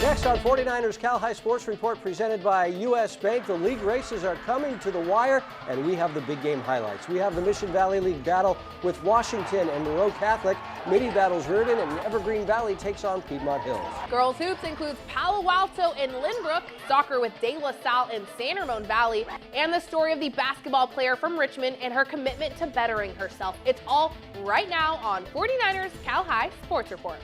Next on 49ers Cal High Sports Report presented by U.S. Bank, the league races are coming to the wire, and we have the big game highlights. We have the Mission Valley League battle with Washington and Monroe Catholic. Midi battles Reardon, and Evergreen Valley takes on Piedmont Hills. Girls hoops includes Palo Alto and Lynbrook, soccer with De La Salle and San Ramon Valley, and the story of the basketball player from Richmond and her commitment to bettering herself. It's all right now on 49ers Cal High Sports Report.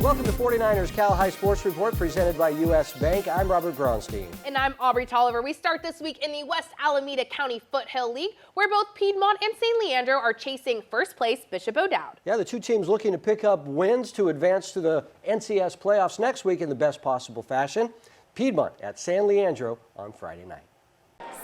Welcome to 49ers Cal High Sports Report presented by U.S. Bank. I'm Robert Braunstein. And I'm Aubrey Tolliver. We start this week in the West Alameda County Foothill League, where both Piedmont and St. Leandro are chasing first place Bishop O'Dowd. Yeah, the two teams looking to pick up wins to advance to the NCS playoffs next week in the best possible fashion. Piedmont at San Leandro on Friday night.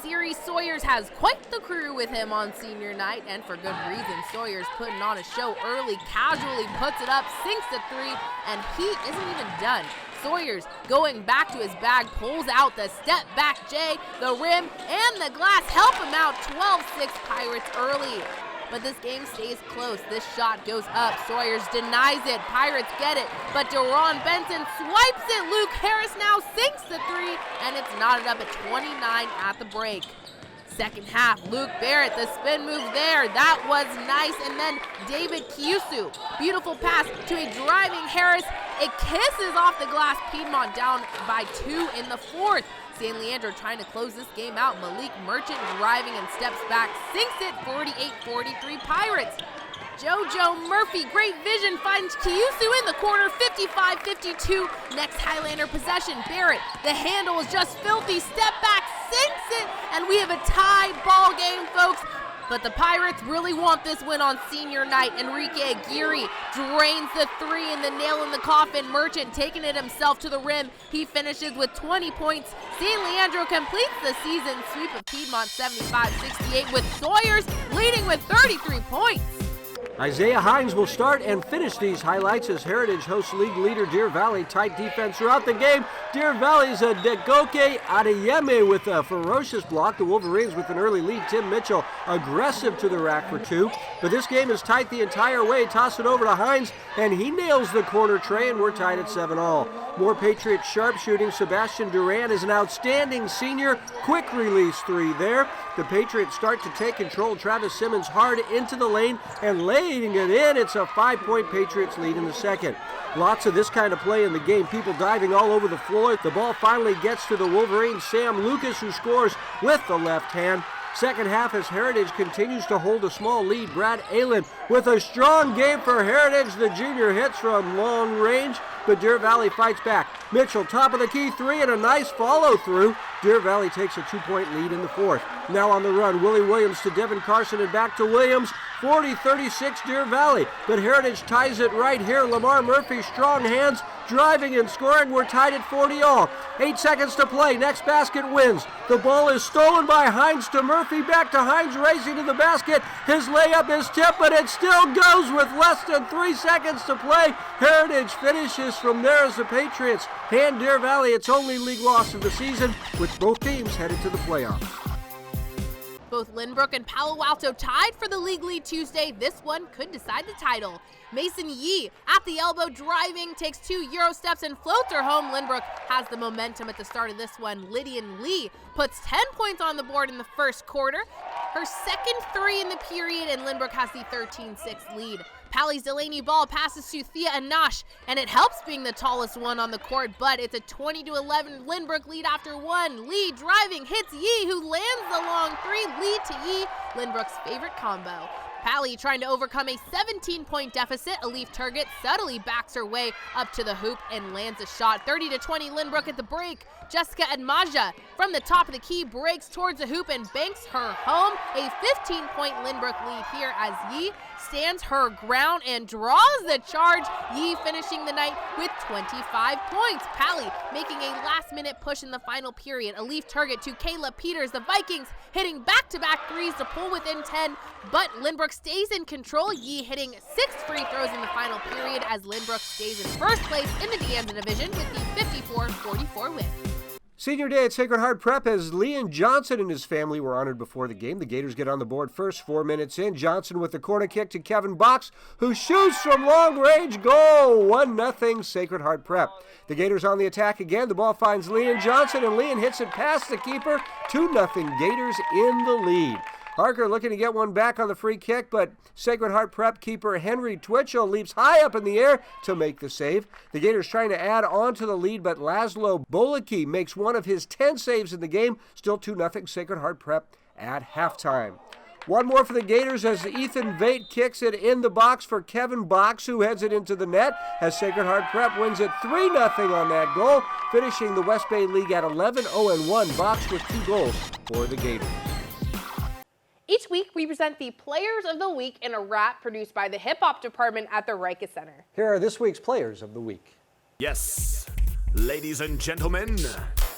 Siri Sawyers has quite the crew with him on senior night, and for good reason. Sawyers putting on a show early, casually puts it up, sinks the three, and he isn't even done. Sawyers going back to his bag, pulls out the step back J, the rim, and the glass help him out. 12-6 Pirates early. But this game stays close. This shot goes up. Sawyers denies it. Pirates get it. But Deron Benson swipes it. Luke Harris now sinks the three, and it's knotted up at 29 at the break. Second half, Luke Barrett, the spin move there. That was nice. And then David Kiusu. Beautiful pass to a driving Harris. It kisses off the glass. Piedmont down by 2 in the fourth. San Leandro trying to close this game out. Malik Merchant driving and steps back, sinks it. 48-43 Pirates. JoJo Murphy, great vision, finds Kiusu in the corner. 55-52. Next Highlander possession. Barrett, the handle is just filthy. Step back, sinks it, and we have a tie ball game, folks. But the Pirates really want this win on senior night. Enrique Aguirre drains the three and the nail in the coffin. Merchant taking it himself to the rim. He finishes with 20 points. San Leandro completes the season sweep of Piedmont 75-68 with Sawyers leading with 33 points. Isaiah Hines will start and finish these highlights as Heritage hosts league leader Deer Valley. Tight defense throughout the game. Deer Valley's Degoke Adeyemi with a ferocious block. The Wolverines with an early lead. Tim Mitchell aggressive to the rack for 2. But this game is tight the entire way. Toss it over to Hines, and he nails the corner tray, and we're tied at 7-all. More Patriots sharpshooting. Sebastian Duran is an outstanding senior. Quick release 3 there. The Patriots start to take control. Travis Simmons hard into the lane and laying it in. It's a 5-point Patriots lead in the second. Lots of this kind of play in the game. People diving all over the floor. The ball finally gets to the Wolverines. Sam Lucas, who scores with the left hand. Second half as Heritage continues to hold a small lead. Brad Allen with a strong game for Heritage. The junior hits from long range, but Deer Valley fights back. Mitchell, top of the key 3 and a nice follow through. Deer Valley takes a 2-point lead in the fourth. Now on the run, Willie Williams to Devin Carson and back to Williams. 40-36 Deer Valley, but Heritage ties it right here. Lamar Murphy, strong hands, driving and scoring. We're tied at 40-all. 8 seconds to play. Next basket wins. The ball is stolen by Hines to Murphy. Back to Hines racing to the basket. His layup is tipped, but it still goes with less than 3 seconds to play. Heritage finishes from there as the Patriots hand Deer Valley its only league loss of the season, with both teams headed to the playoffs. Both Lynbrook and Palo Alto tied for the league lead Tuesday. This one could decide the title. Mason Yee at the elbow driving, takes 2 Euro steps and floats her home. Lynbrook has the momentum at the start of this one. Lydian Lee puts 10 points on the board in the first quarter. Her second 3 in the period, and Lynbrook has the 13-6 lead. Pally's Delaney ball passes to Thea Anash, and it helps being the tallest one on the court, but it's a 20-11 Lynbrook lead after 1. Lee driving, hits Yee, who lands the long 3. Lee to Yee, Lynbrook's favorite combo. Pally trying to overcome a 17-point deficit. Alif Turgut subtly backs her way up to the hoop and lands a shot. 30-20 Lynbrook at the break. Jessica Admaja from the top of the key breaks towards the hoop and banks her home. A 15-point Lynbrook lead here as Yee stands her ground and draws the charge. Yee finishing the night with 25 points. Pally making a last-minute push in the final period. Alif Turgut to Kayla Peters. The Vikings hitting back-to-back threes to pull within 10, but Lynbrook stays in control. Yee hitting 6 free throws in the final period as Lynbrook stays in first place in the De Anza division with the 54-44 win. Senior day at Sacred Heart Prep as Leon Johnson and his family were honored before the game. The Gators get on the board first, 4 minutes in. Johnson with the corner kick to Kevin Box, who shoots from long range. Goal! 1-0 Sacred Heart Prep. The Gators on the attack again. The ball finds Leon Johnson, and Leon hits it past the keeper. 2-0 Gators in the lead. Harker looking to get one back on the free kick, but Sacred Heart Prep keeper Henry Twitchell leaps high up in the air to make the save. The Gators trying to add on to the lead, but Laszlo Boliki makes one of his 10 saves in the game. Still 2-0 Sacred Heart Prep at halftime. One more for the Gators as Ethan Vate kicks it in the box for Kevin Box, who heads it into the net as Sacred Heart Prep wins it 3-0 on that goal, finishing the West Bay League at 11-0-1. Box with 2 goals for the Gators. Each week, we present the Players of the Week in a rap produced by the Hip Hop Department at the Rikus Center. Here are this week's Players of the Week. Yes, ladies and gentlemen,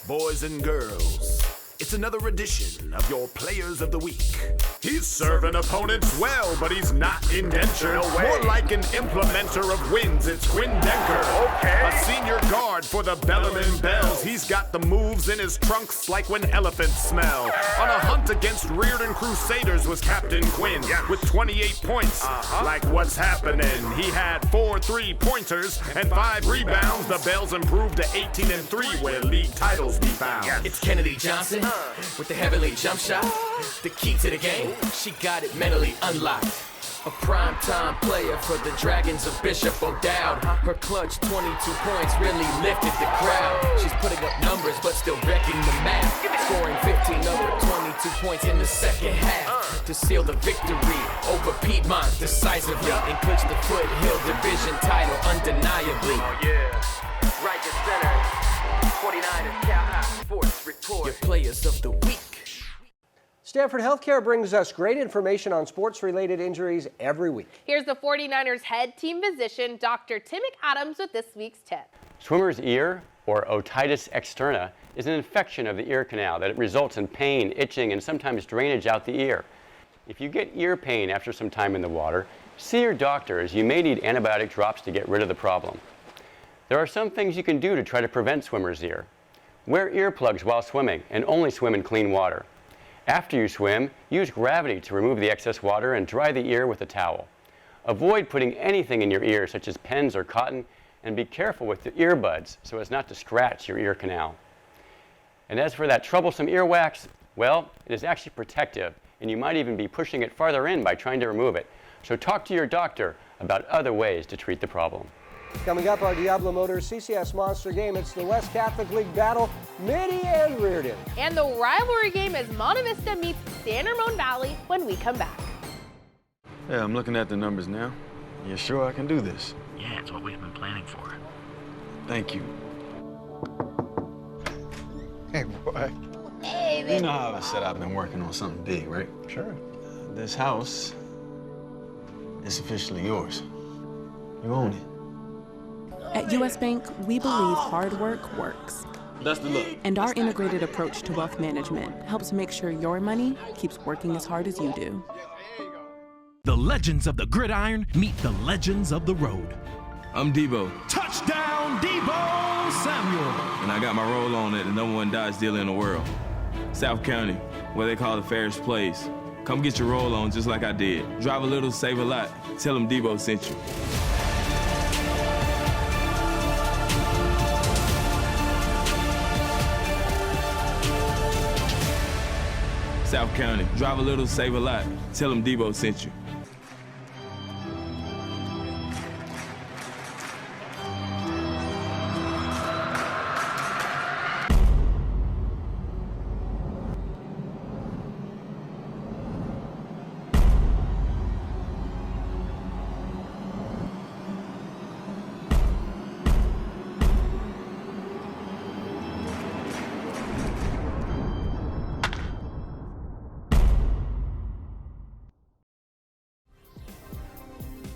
boys and girls, it's another edition of your Players of the Week. He's serving opponents well, but he's not indentured. No way. More like an implementer of wins, it's Quinn Denker. Okay. A senior guard for the Bellarmine Bells. He's got the moves in his trunks like when elephants smell. On a hunt against Reardon Crusaders was Captain Quinn with 28 points. Like what's happening? He had 4 3-pointers and 5 rebounds. The Bells improved to 18-3 where league titles be found. It's Kennedy Johnson with the heavenly jump shot. The key to the game, she got it mentally unlocked. A primetime player for the Dragons of Bishop O'Dowd. Her clutch 22 points really lifted the crowd. She's putting up numbers but still wrecking the math. Scoring 15 over 22 points in the second half to seal the victory over Piedmont decisively and clinch the Foothill Division title undeniably. Oh yeah, Rikus Center, 49ers Cal High Sports Report. Your Players of the Week. Stanford Healthcare brings us great information on sports-related injuries every week. Here's the 49ers head team physician, Dr. Tim McAdams, with this week's tip. Swimmer's ear, or otitis externa, is an infection of the ear canal that results in pain, itching, and sometimes drainage out the ear. If you get ear pain after some time in the water, see your doctor, as you may need antibiotic drops to get rid of the problem. There are some things you can do to try to prevent swimmer's ear. Wear earplugs while swimming and only swim in clean water. After you swim, use gravity to remove the excess water and dry the ear with a towel. Avoid putting anything in your ear, such as pens or cotton, and be careful with the earbuds so as not to scratch your ear canal. And as for that troublesome earwax, well, it is actually protective, and you might even be pushing it farther in by trying to remove it. So talk to your doctor about other ways to treat the problem. Coming up, our Diablo Motors CCS Monster Game. It's the West Catholic League battle, Mitty and Reardon. And the rivalry game is Monte Vista meets San Ramon Valley when we come back. Yeah, I'm looking at the numbers now. You sure I can do this? Yeah, it's what we've been planning for. Thank you. Hey, boy. Hey, You know how I said I've been working on something big, right? Sure. This house is officially yours. You own it. At U.S. Bank, we believe hard work works. Best of luck. And our integrated approach to wealth management helps make sure your money keeps working as hard as you do. The legends of the gridiron meet the legends of the road. I'm Debo. Touchdown, Debo Samuel. And I got my roll on at the #1 Dodge dealer in the world. South County, where they call the fairest place. Come get your roll on just like I did. Drive a little, save a lot. Tell them Debo sent you. South County. Drive a little, save a lot. Tell them Debo sent you.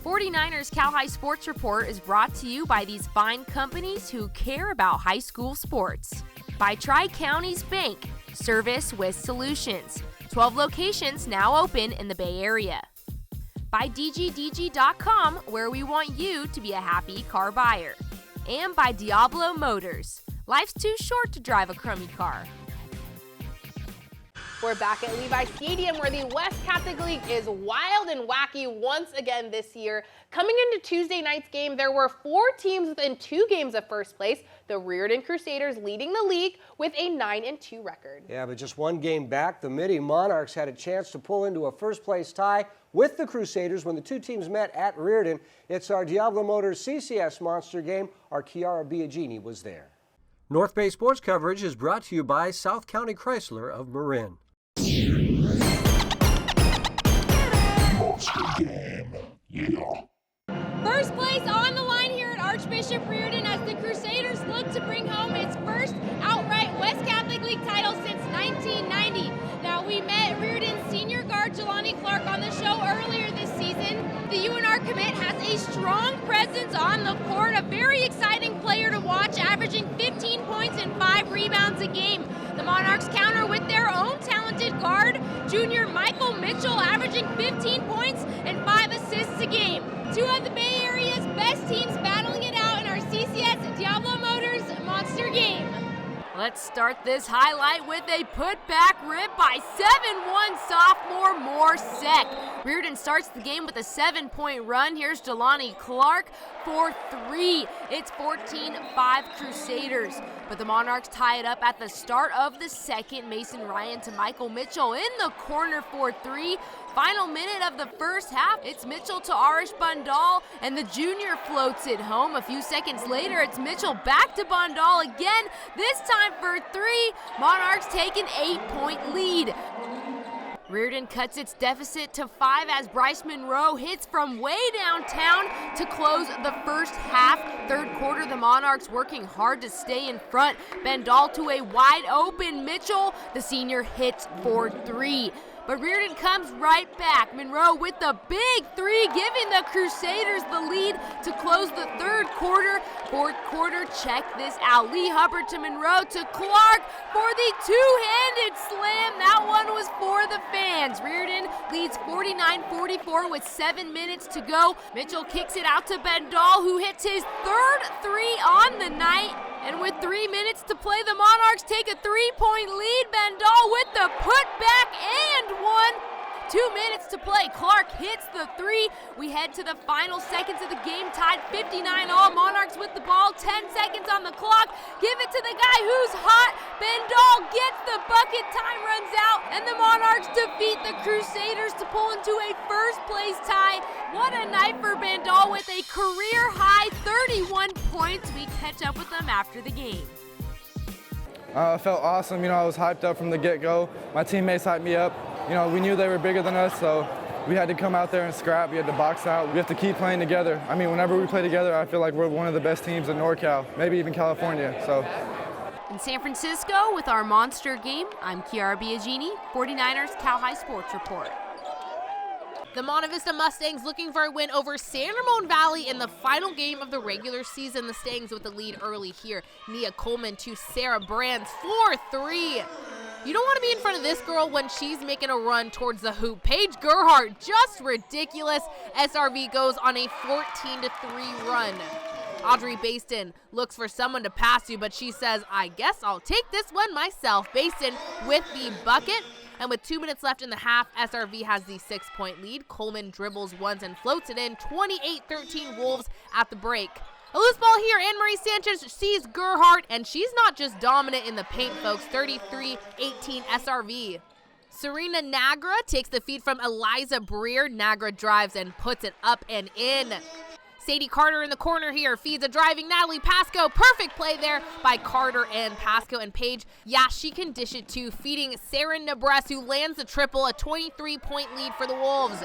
'49ers Cal High Sports Report is brought to you by these fine companies who care about high school sports. By Tri-Counties Bank, service with solutions. 12 locations now open in the Bay Area. By DGDG.com, where we want you to be a happy car buyer. And by Diablo Motors. Life's too short to drive a crummy car. We're back at Levi Stadium where the West Catholic League is wild and wacky once again this year. Coming into Tuesday night's game, there were 4 teams within 2 games of first place. The Reardon Crusaders leading the league with a 9-2 record. Yeah, but just 1 game back, the Mitty Monarchs had a chance to pull into a first-place tie with the Crusaders when the 2 teams met at Reardon. It's our Diablo Motors CCS Monster game. Our Chiara Biagini was there. North Bay Sports coverage is brought to you by South County Chrysler of Marin. First place on the line here at Archbishop Reardon as the Crusaders look to bring home its first outright West Catholic League title since 1990. Now, we met Reardon's senior guard Jelani Clark on the show earlier this season. The UNR commit has a strong presence on the court, a very exciting player to watch, averaging 15 points and 5 rebounds a game. The Monarchs counter with their own talented guard, junior Michael Mitchell, averaging 15 points and 5 assists a game. 2 of the Bay Area's best teams battling it out in our CCS Diablo Motors Monster game. Let's start this highlight with a putback rip by 7'1" sophomore Morsek. Reardon starts the game with a 7-point run. Here's Jelani Clark for 3. It's 14-5 Crusaders. But the Monarchs tie it up at the start of the second. Mason Ryan to Michael Mitchell in the corner for 3. Final minute of the first half, it's Mitchell to Arish Bandal, and the junior floats it home. A few seconds later, it's Mitchell back to Bandal again, this time for 3. Monarchs take an 8-point lead. Reardon cuts its deficit to 5 as Bryce Monroe hits from way downtown to close the first half. Third quarter, the Monarchs working hard to stay in front. Bandal to a wide open Mitchell. The senior hits for 3. But Reardon comes right back. Monroe with the big 3, giving the Crusaders the lead to close the third quarter. Fourth quarter, check this out. Lee Hubbard to Monroe to Clark for the 2-handed slam. That one was for the fans. Reardon leads 49-44 with 7 minutes to go. Mitchell kicks it out to Bandal, who hits his third 3 on the night. And with 3 minutes to play, the Monarchs take a 3-point lead. Bandal with the putback and 1. 2 minutes to play. Clark hits the 3. We head to the final seconds of the game, tied 59-all. Monarchs with the ball, 10 seconds on the clock. Give it to the guy who's hot. Bandal gets the bucket. Time runs out, and the Monarchs defeat the Crusaders to pull into a first-place tie. What a night for Bandal with a career-high 31 points. We catch up with them after the game. I felt awesome. I was hyped up from the get-go. My teammates hyped me up. We knew they were bigger than us, so we had to come out there and scrap. We had to box out. We have to keep playing together. Whenever we play together, I feel like we're one of the best teams in NorCal, maybe even California. So. In San Francisco with our Monster game, I'm Chiara Biagini, 49ers Cal High Sports Report. The Monte Vista Mustangs looking for a win over San Ramon Valley in the final game of the regular season. The Stangs with the lead early here. Nia Coleman to Sarah Brands for 3. You don't want to be in front of this girl when she's making a run towards the hoop. Paige Gerhardt, just ridiculous. SRV goes on a 14-3 run. Audrey Baston looks for someone to pass to, but she says, I guess I'll take this one myself. Baston with the bucket. And with 2 minutes left in the half, SRV has the 6-point lead. Coleman dribbles once and floats it in. 28-13 Wolves at the break. A loose ball here. Anne-Marie Sanchez sees Gerhardt, and she's not just dominant in the paint, folks. 33-18 SRV. Serena Nagra takes the feed from Eliza Breer. Nagra drives and puts it up and in. Sadie Carter in the corner here feeds a driving Natalie Pasco. Perfect play there by Carter and Pasco. And Paige, yeah, she can dish it too, feeding Sarah Nebres, who lands the triple, a 23-point lead for the Wolves.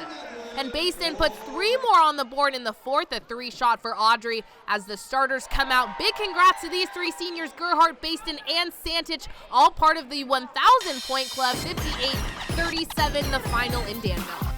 And Baston puts 3 more on the board in the fourth, a 3-shot for Audrey as the starters come out. Big congrats to these 3 seniors, Gerhardt, Baston, and Santich, all part of the 1,000-point club. 58-37 the final in Danville.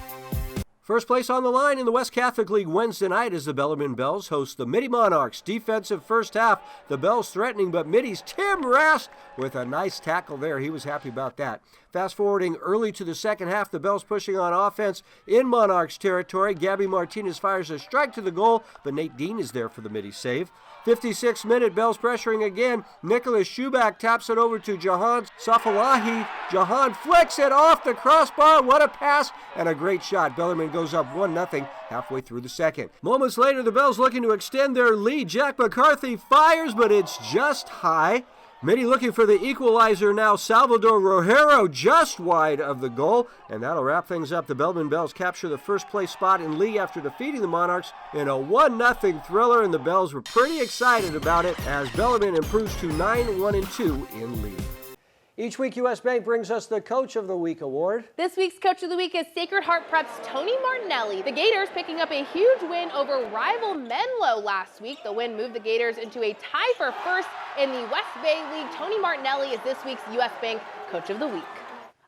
First place on the line in the West Catholic League Wednesday night as the Bellarmine Bells host the Mitty Monarchs. Defensive first half, the Bells threatening, but Mitty's Tim Rast with a nice tackle there. He was happy about that. Fast forwarding early to the second half, the Bells pushing on offense in Monarchs territory. Gabby Martinez fires a strike to the goal, but Nate Dean is there for the midi save. 56th minute, Bells pressuring again. Nicholas Schubach taps it over to Jahan Safalahi. Jahan flicks it off the crossbar. What a pass and a great shot. Bellarmine goes up 1-0 halfway through the second. Moments later, the Bells looking to extend their lead. Jack McCarthy fires, but it's just high. Mitty looking for the equalizer now. Salvador Rojero just wide of the goal, and that'll wrap things up. The Bellarmine Bells capture the first place spot in league after defeating the Monarchs in a 1-0 thriller, and the Bells were pretty excited about it as Bellarmine improves to 9-1-2 in league. Each week, U.S. Bank brings us the Coach of the Week award. This week's Coach of the Week is Sacred Heart Prep's Tony Martinelli. The Gators picking up a huge win over rival Menlo last week. The win moved the Gators into a tie for first in the West Bay League. Tony Martinelli is this week's U.S. Bank Coach of the Week.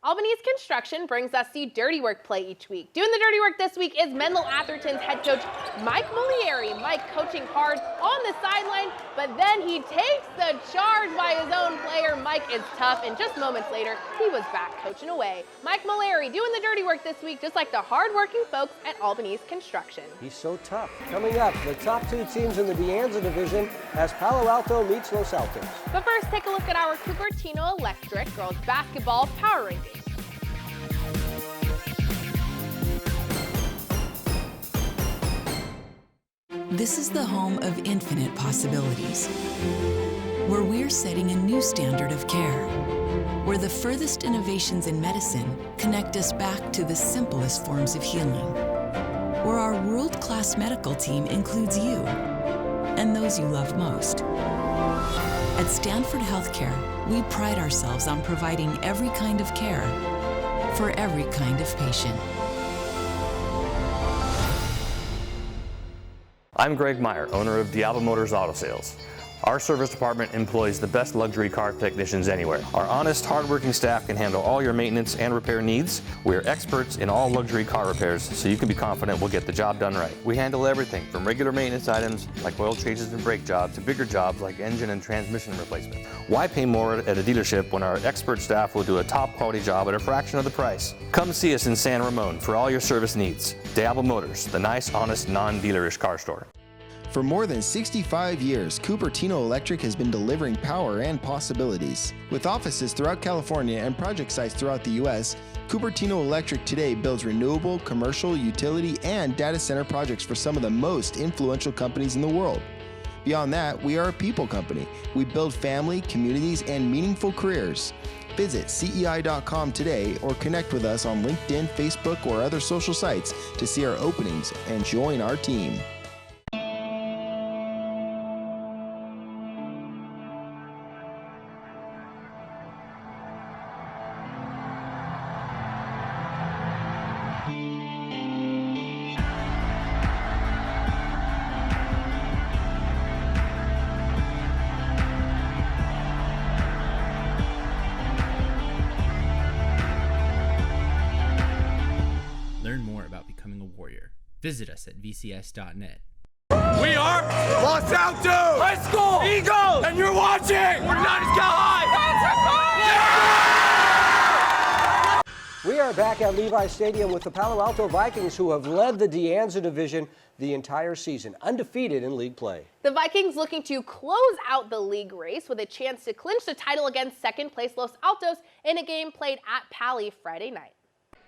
Albany's Construction brings us the Dirty Work play each week. Doing the dirty work this week is Menlo Atherton's head coach, Mike Molieri. Mike coaching hard on the sideline, but then he takes the charge by his own player. Mike is tough, and just moments later, he was back coaching away. Mike Molieri doing the dirty work this week, just like the hard-working folks at Albany's Construction. He's so tough. Coming up, the top two teams in the De Anza division as Palo Alto meets Los Altos. But first, take a look at our Cupertino Electric girls basketball power rankings. This is the home of infinite possibilities, where we're setting a new standard of care, where the furthest innovations in medicine connect us back to the simplest forms of healing, where our world-class medical team includes you and those you love most. At Stanford Healthcare, we pride ourselves on providing every kind of care for every kind of patient. I'm Greg Meyer, owner of Diablo Motors Auto Sales. Our service department employs the best luxury car technicians anywhere. Our honest, hardworking staff can handle all your maintenance and repair needs. We are experts in all luxury car repairs, so you can be confident we'll get the job done right. We handle everything from regular maintenance items like oil changes and brake jobs to bigger jobs like engine and transmission replacement. Why pay more at a dealership when our expert staff will do a top quality job at a fraction of the price? Come see us in San Ramon for all your service needs. Diablo Motors, the nice, honest, non-dealerish car store. For more than 65 years, Cupertino Electric has been delivering power and possibilities. With offices throughout California and project sites throughout the U.S., Cupertino Electric today builds renewable, commercial, utility, and data center projects for some of the most influential companies in the world. Beyond that, we are a people company. We build family, communities, and meaningful careers. Visit CEI.com today or connect with us on LinkedIn, Facebook, or other social sites to see our openings and join our team. Visit us at vcs.net. We are Los Altos High School Eagles, and you're watching United Cal High. We are back at Levi Stadium with the Palo Alto Vikings, who have led the De Anza division the entire season, undefeated in league play. The Vikings looking to close out the league race with a chance to clinch the title against second-place Los Altos in a game played at Pali Friday night.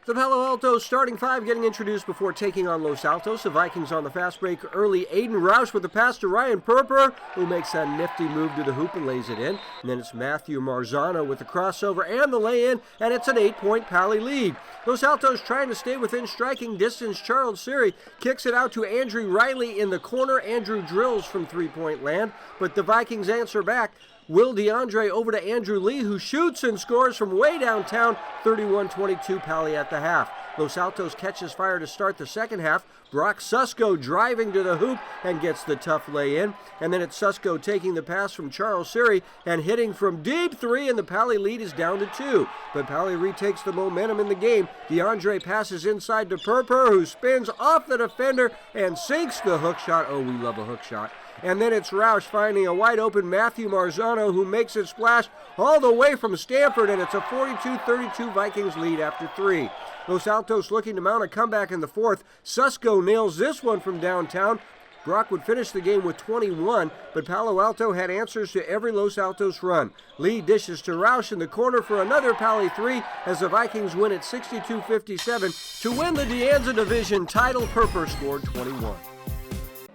The Palo Altos starting five getting introduced before taking on Los Altos. The Vikings on the fast break early. Aiden Roush with the pass to Ryan Purper, who makes a nifty move to the hoop and lays it in. And then it's Matthew Marzano with the crossover and the lay-in, and it's an 8-point Pali lead. Los Altos trying to stay within striking distance. Charles Siri kicks it out to Andrew Riley in the corner. Andrew drills from three-point land, but the Vikings answer back. Will DeAndre over to Andrew Lee, who shoots and scores from way downtown, 31-22 Pali at the half. Los Altos catches fire to start the second half. Brock Susko driving to the hoop and gets the tough lay-in. And then it's Susko taking the pass from Charles Siri and hitting from deep three, and the Pali lead is down to 2. But Pali retakes the momentum in the game. DeAndre passes inside to Purper, who spins off the defender and sinks the hook shot. Oh, we love a hook shot. And then it's Roush finding a wide open Matthew Marzano, who makes it splash all the way from Stanford, and it's a 42-32 Vikings lead after 3. Los Altos looking to mount a comeback in the 4th. Susco nails this one from downtown. Brock would finish the game with 21, but Palo Alto had answers to every Los Altos run. Lee dishes to Roush in the corner for another Pally 3 as the Vikings win at 62-57 to win the De Anza Division title. Perper scored 21.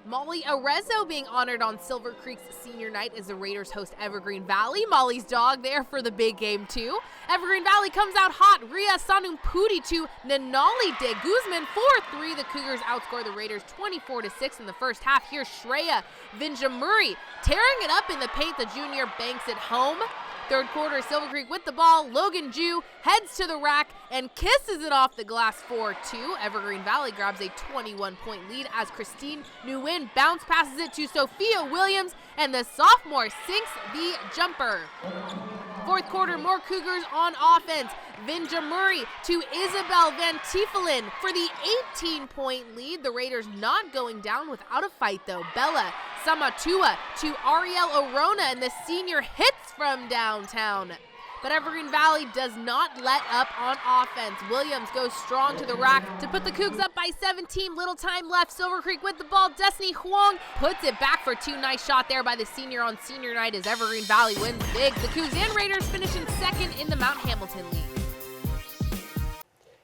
Molly Arezzo being honored on Silver Creek's senior night as the Raiders host Evergreen Valley. Molly's dog there for the big game too. Evergreen Valley comes out hot. Ria Sanumpudi to Nanali de Guzman. 4-3. The Cougars outscore the Raiders 24-6 in the first half. Here's Shreya Vinjamuri tearing it up in the paint. The junior banks it home. Third quarter, Silver Creek with the ball. Logan Jew heads to the rack and kisses it off the glass 4-2. Evergreen Valley grabs a 21-point lead as Christine Nguyen bounce passes it to Sophia Williams, and the sophomore sinks the jumper. Fourth quarter, more Cougars on offense. Vinja Murray to Isabel Van Tiefelen for the 18-point lead. The Raiders not going down without a fight, though. Bella Samatua to Ariel Orona, and the senior hits from downtown. But Evergreen Valley does not let up on offense. Williams goes strong to the rack to put the Cougs up by 17. Little time left. Silver Creek with the ball. Destiny Huang puts it back for 2. Nice shot there by the senior on senior night as Evergreen Valley wins big. The Cougs and Raiders finish in second in the Mount Hamilton League.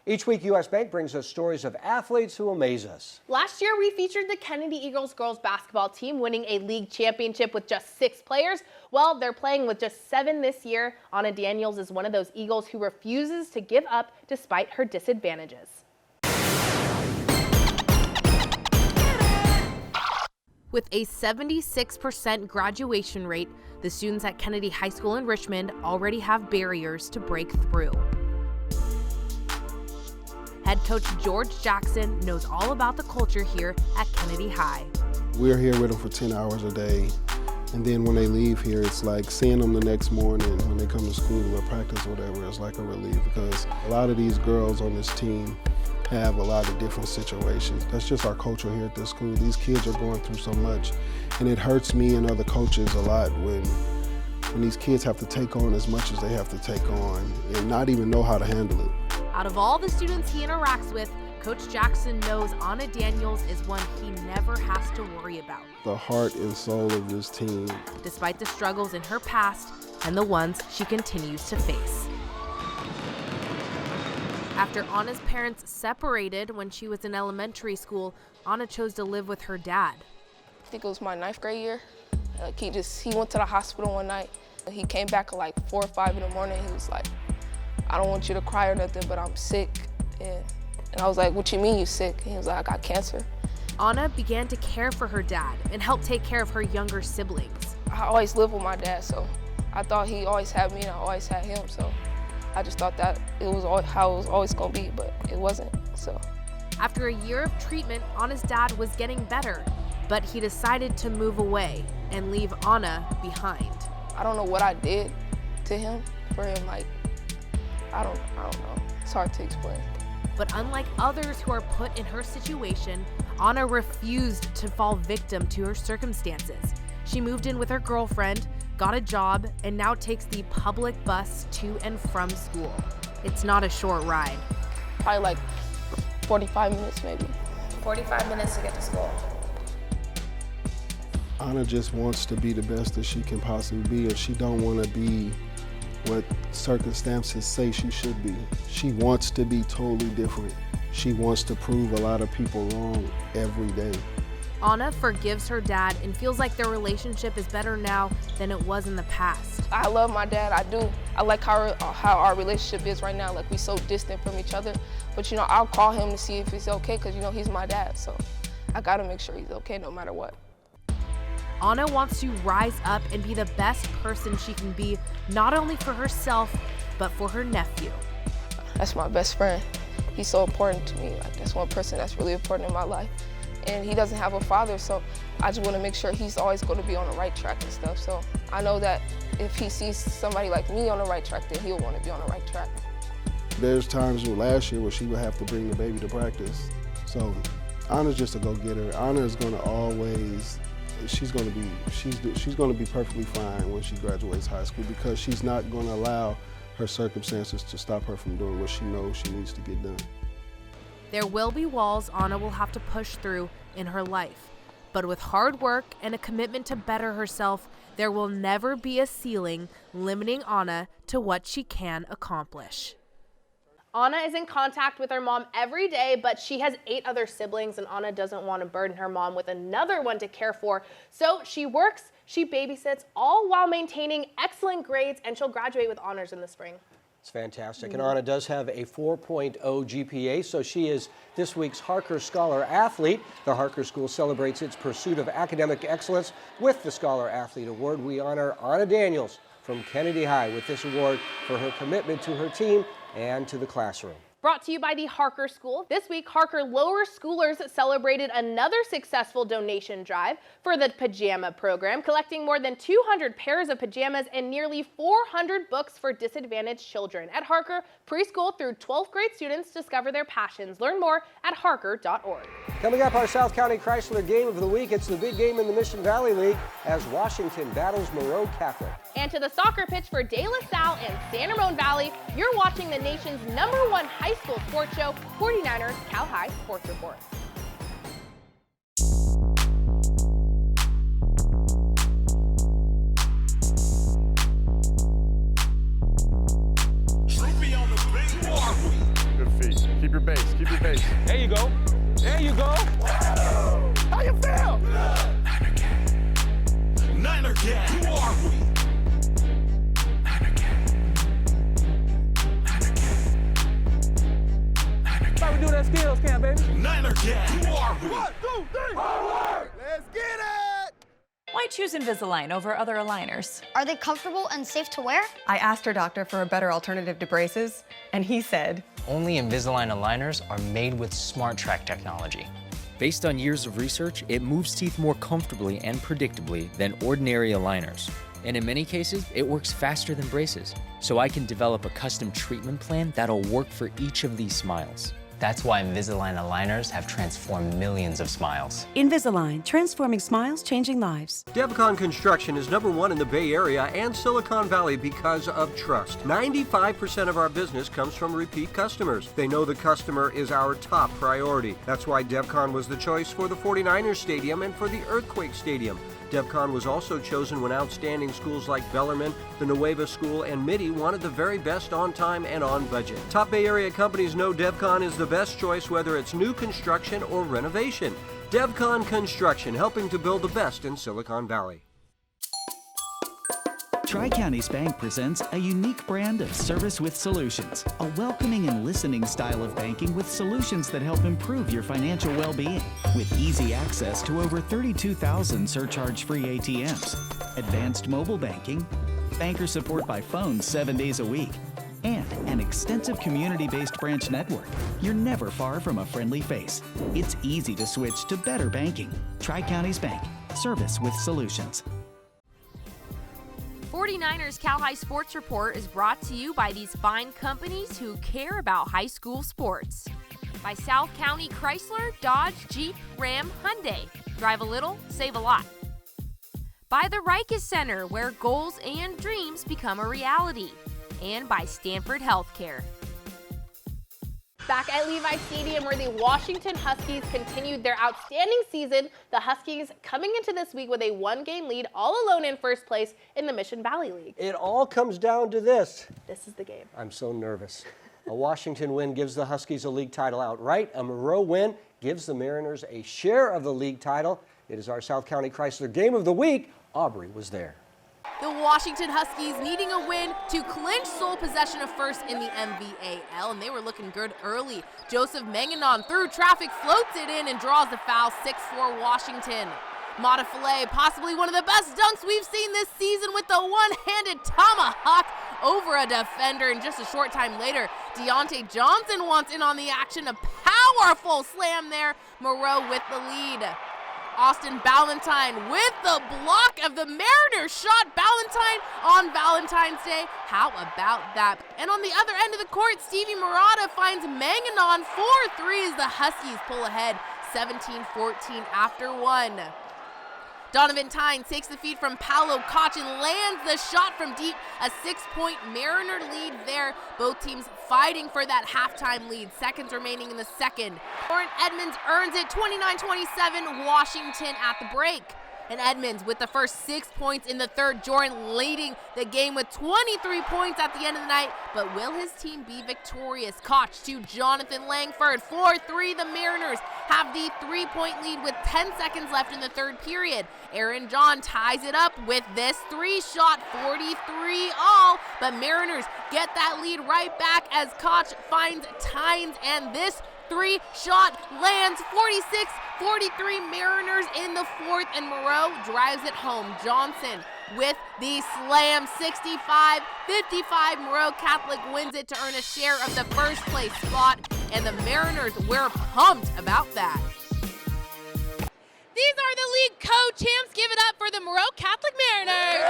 Each week, U.S. Bank brings us stories of athletes who amaze us. Last year, we featured the Kennedy Eagles girls basketball team winning a league championship with just 6 players. Well, they're playing with just 7 this year. Anna Daniels is one of those Eagles who refuses to give up despite her disadvantages. With a 76% graduation rate, the students at Kennedy High School in Richmond already have barriers to break through. Head coach George Jackson knows all about the culture here at Kennedy High. We're here with them for 10 hours a day, and then when they leave here, it's like seeing them the next morning when they come to school or practice or whatever. It's like a relief because a lot of these girls on this team have a lot of different situations. That's just our culture here at this school. These kids are going through so much, and it hurts me and other coaches a lot when these kids have to take on as much as they have to take on and not even know how to handle it. Out of all the students he interacts with, Coach Jackson knows Anna Daniels is one he never has to worry about. The heart and soul of this team. Despite the struggles in her past and the ones she continues to face. After Anna's parents separated when she was in elementary school, Anna chose to live with her dad. I think it was my 9th grade year. He went to the hospital one night. He came back at like 4 or 5 in the morning. He was like, I don't want you to cry or nothing, but I'm sick. And I was like, what you mean you sick? And he was like, I got cancer. Anna began to care for her dad and help take care of her younger siblings. I always lived with my dad, so I thought he always had me and I always had him. So I just thought that it was how it was always gonna be, but it wasn't, so. After a year of treatment, Anna's dad was getting better, but he decided to move away and leave Anna behind. I don't know what I did to him for him, like, I don't know. It's hard to explain. But unlike others who are put in her situation, Anna refused to fall victim to her circumstances. She moved in with her girlfriend, got a job, and now takes the public bus to and from school. It's not a short ride. Probably like 45 minutes maybe. 45 minutes to get to school. Anna just wants to be the best that she can possibly be, or she don't want to be what circumstances say she should be. She wants to be totally different. She wants to prove a lot of people wrong every day. Anna forgives her dad and feels like their relationship is better now than it was in the past. I love my dad, I do. I like how our relationship is right now, like we're so distant from each other. But I'll call him to see if he's okay, because he's my dad, so I gotta make sure he's okay no matter what. Anna wants to rise up and be the best person she can be, not only for herself, but for her nephew. That's my best friend. He's so important to me. Like, that's one person that's really important in my life. And he doesn't have a father, so I just want to make sure he's always going to be on the right track and stuff. So I know that if he sees somebody like me on the right track, then he'll want to be on the right track. There's times last year where she would have to bring the baby to practice. So Anna's just a go-getter. Anna is going to always she's going to be perfectly fine when she graduates high school, because she's not going to allow her circumstances to stop her from doing what she knows she needs to get done. There will be walls Anna will have to push through in her life, but with hard work and a commitment to better herself, there will never be a ceiling limiting Anna to what she can accomplish. Anna is in contact with her mom every day, but she has 8 other siblings, and Anna doesn't want to burden her mom with another one to care for. So she works, she babysits, all while maintaining excellent grades, and she'll graduate with honors in the spring. It's fantastic. And Anna does have a 4.0 GPA, so she is this week's Harker Scholar Athlete. The Harker School celebrates its pursuit of academic excellence with the Scholar Athlete Award. We honor Anna Daniels from Kennedy High with this award for her commitment to her team and to the classroom. Brought to you by the Harker School. This week, Harker lower schoolers celebrated another successful donation drive for the pajama program, collecting more than 200 pairs of pajamas and nearly 400 books for disadvantaged children. At Harker, preschool through 12th grade students discover their passions. Learn more at harker.org. Coming up, our South County Chrysler Game of the Week. It's the big game in the Mission Valley League as Washington battles Moreau Catholic. And to the soccer pitch for De La Salle and San Ramon Valley, you're watching the nation's #1 high school sports show, 49ers Cal High Sports Report. Good feet. Keep your base. Keep your base. There you go. There you go. How you feel? Niner Cat. Who are we? How we do that skills camp, baby? Niner Cat. Who are we? 1, 2, 3. Hard work. Let's get it. Why choose Invisalign over other aligners? Are they comfortable and safe to wear? I asked her doctor for a better alternative to braces, and he said, only Invisalign aligners are made with SmartTrack technology. Based on years of research, it moves teeth more comfortably and predictably than ordinary aligners. And in many cases, it works faster than braces. So I can develop a custom treatment plan that'll work for each of these smiles. That's why Invisalign aligners have transformed millions of smiles. Invisalign, transforming smiles, changing lives. Devcon Construction is #1 in the Bay Area and Silicon Valley because of trust. 95% of our business comes from repeat customers. They know the customer is our top priority. That's why Devcon was the choice for the 49ers Stadium and for the Earthquake Stadium. Devcon was also chosen when outstanding schools like Bellarmine, the Nueva School, and Mitty wanted the very best on time and on budget. Top Bay Area companies know Devcon is the best choice whether it's new construction or renovation. Devcon Construction, helping to build the best in Silicon Valley. Tri-Counties Bank presents a unique brand of service with solutions, a welcoming and listening style of banking with solutions that help improve your financial well-being. With easy access to over 32,000 surcharge-free ATMs, advanced mobile banking, banker support by phone 7 days a week, and an extensive community-based branch network, you're never far from a friendly face. It's easy to switch to better banking. Tri-Counties Bank, service with solutions. 49ers Cal High Sports Report is brought to you by these fine companies who care about high school sports. By South County Chrysler, Dodge, Jeep, Ram, Hyundai. Drive a little, save a lot. By the Rikes Center, where goals and dreams become a reality. And by Stanford Healthcare. Back at Levi Stadium, where the Washington Huskies continued their outstanding season, the Huskies coming into this week with a 1-game lead, all alone in first place in the Mission Valley League. It all comes down to this. This is the game. I'm so nervous. A Washington win gives the Huskies a league title outright. A Moreau win gives the Mariners a share of the league title. It is our South County Chrysler Game of the Week. Aubrey was there. The Washington Huskies needing a win to clinch sole possession of first in the MVAL, and they were looking good early. Joseph Manganon through traffic, floats it in, and draws the foul. 6-4 Washington. Mata-Fillet, possibly one of the best dunks we've seen this season with the one-handed tomahawk over a defender, and just a short time later, Deontay Johnson wants in on the action. A powerful slam there. Moreau with the lead. Austin Ballantyne with the block of the Mariners shot. Ballantyne on Valentine's Day. How about that? And on the other end of the court, Stevie Murata finds Manganon 4-3 as the Huskies pull ahead 17-14 after one. Donovan Tynes takes the feed from Paolo Koch and lands the shot from deep. A 6-point Mariner lead there. Both teams fighting for that halftime lead. Seconds remaining in the second. Lauren Edmonds earns it 29-27, Washington at the break. And Edmonds with the first 6 points in the third. Jordan leading the game with 23 points at the end of the night. But will his team be victorious? Koch to Jonathan Langford. 4-3, the Mariners have the 3-point lead with 10 seconds left in the third period. Aaron John ties it up with this 3-shot, 43 all. But Mariners get that lead right back as Koch finds Tynes, and this 3-shot lands. 46-43 Mariners in the fourth, and Moreau drives it home. Johnson with the slam. 65-55 Moreau Catholic wins it to earn a share of the first place spot, and the Mariners were pumped about that. These are the league co-champs. Give it up for the Moreau Catholic Mariners.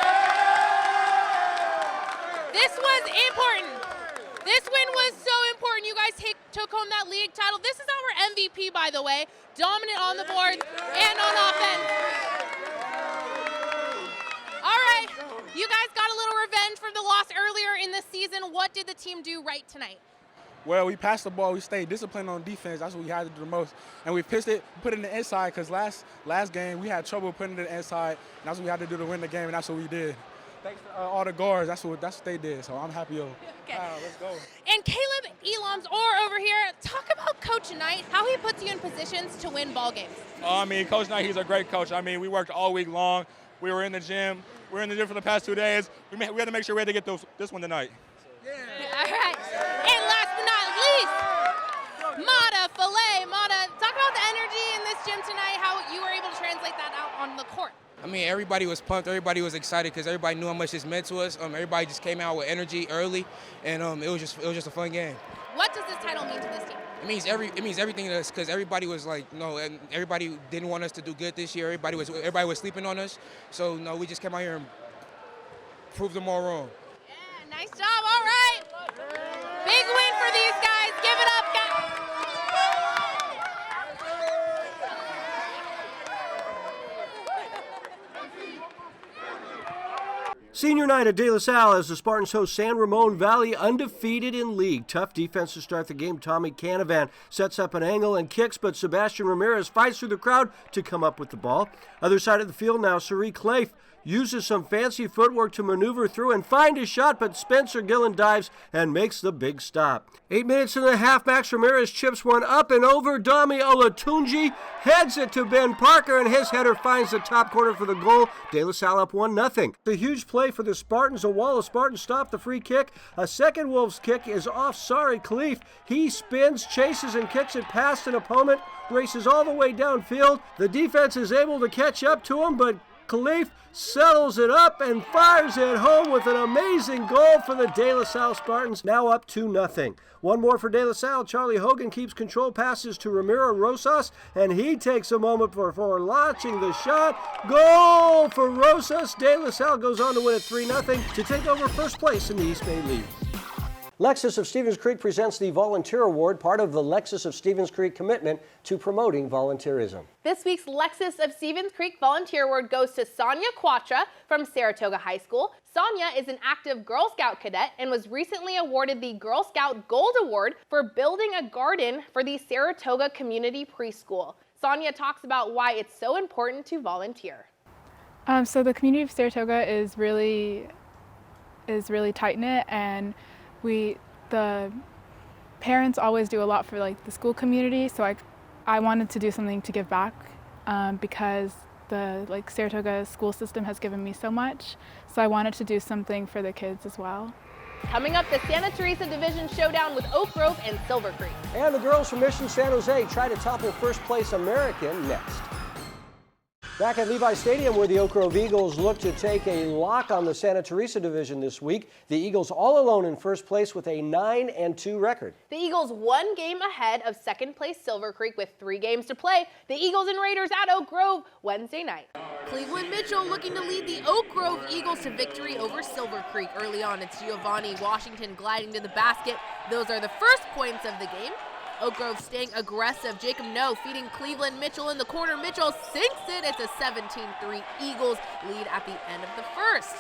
This was important. This win was so important. You guys took home that league title. This is our MVP, by the way. Dominant on the boards and on offense. All right, you guys got a little revenge for the loss earlier in the season. What did the team do right tonight? Well, we passed the ball. We stayed disciplined on defense. That's what we had to do the most. And we put it in the inside because last game we had trouble putting it in the inside. And that's what we had to do to win the game, and that's what we did. Thanks to all the guards. That's what they did. So I'm happy. Okay. Let's go. And Caleb Elam's over here. Talk about Coach Knight, how he puts you in positions to win ball games. Coach Knight, he's a great coach. We worked all week long. We were in the gym. We were in the gym for the past 2 days. We had to make sure we had to get this one tonight. Yeah. All right. And last but not least, Mata Filet. Mata, talk about the energy in this gym tonight, how you were able to translate that out on the court. Everybody was pumped. Everybody was excited because everybody knew how much this meant to us. Everybody just came out with energy early, and it was just a fun game. What does this title mean to this team? It means everything to us because everybody was like, and everybody didn't want us to do good this year. Everybody was sleeping on us. So we just came out here and proved them all wrong. Yeah, nice job. All right. Big win for these guys. Give it up, guys. Senior night at De La Salle as the Spartans host San Ramon Valley, undefeated in league. Tough defense to start the game. Tommy Canavan sets up an angle and kicks, but Sebastian Ramirez fights through the crowd to come up with the ball. Other side of the field now, Sari Clafe uses some fancy footwork to maneuver through and find a shot, but Spencer Gillen dives and makes the big stop. 8 minutes in the half, Max Ramirez chips one up and over. Dami Olatunji heads it to Ben Parker, and his header finds the top corner for the goal. De La Salle up 1-0. A huge play for the Spartans. A wall of Spartans stop the free kick. A second Wolves kick is off Sari Clafe. He spins, chases, and kicks it past an opponent, races all the way downfield. The defense is able to catch up to him, but Khalif settles it up and fires it home with an amazing goal for the De La Salle Spartans, now up 2-0. One more for De La Salle. Charlie Hogan keeps control, passes to Ramiro Rosas, and he takes a moment for launching the shot. Goal for Rosas. De La Salle goes on to win it 3-0 to take over first place in the East Bay League. Lexus of Stevens Creek presents the Volunteer Award, part of the Lexus of Stevens Creek commitment to promoting volunteerism. This week's Lexus of Stevens Creek Volunteer Award goes to Sonia Quatra from Saratoga High School. Sonia is an active Girl Scout cadet and was recently awarded the Girl Scout Gold Award for building a garden for the Saratoga Community Preschool. Sonia talks about why it's so important to volunteer. So the community of Saratoga is really tight-knit, and the parents always do a lot for the school community, so I wanted to do something to give back because the Saratoga school system has given me so much, so I wanted to do something for the kids as well. Coming up, the Santa Teresa Division showdown with Oak Grove and Silver Creek. And the girls from Mission San Jose try to topple first place American next. Back at Levi Stadium, where the Oak Grove Eagles look to take a lock on the Santa Teresa division this week. The Eagles all alone in first place with a 9-2 record. The Eagles 1 game ahead of second place Silver Creek with 3 games to play. The Eagles and Raiders at Oak Grove Wednesday night. Cleveland Mitchell looking to lead the Oak Grove Eagles to victory over Silver Creek. Early on, it's Giovanni Washington gliding to the basket. Those are the first points of the game. Oak Grove staying aggressive. Jacob No feeding Cleveland. Mitchell in the corner. Mitchell sinks it. It's a 17-3 Eagles lead at the end of the first.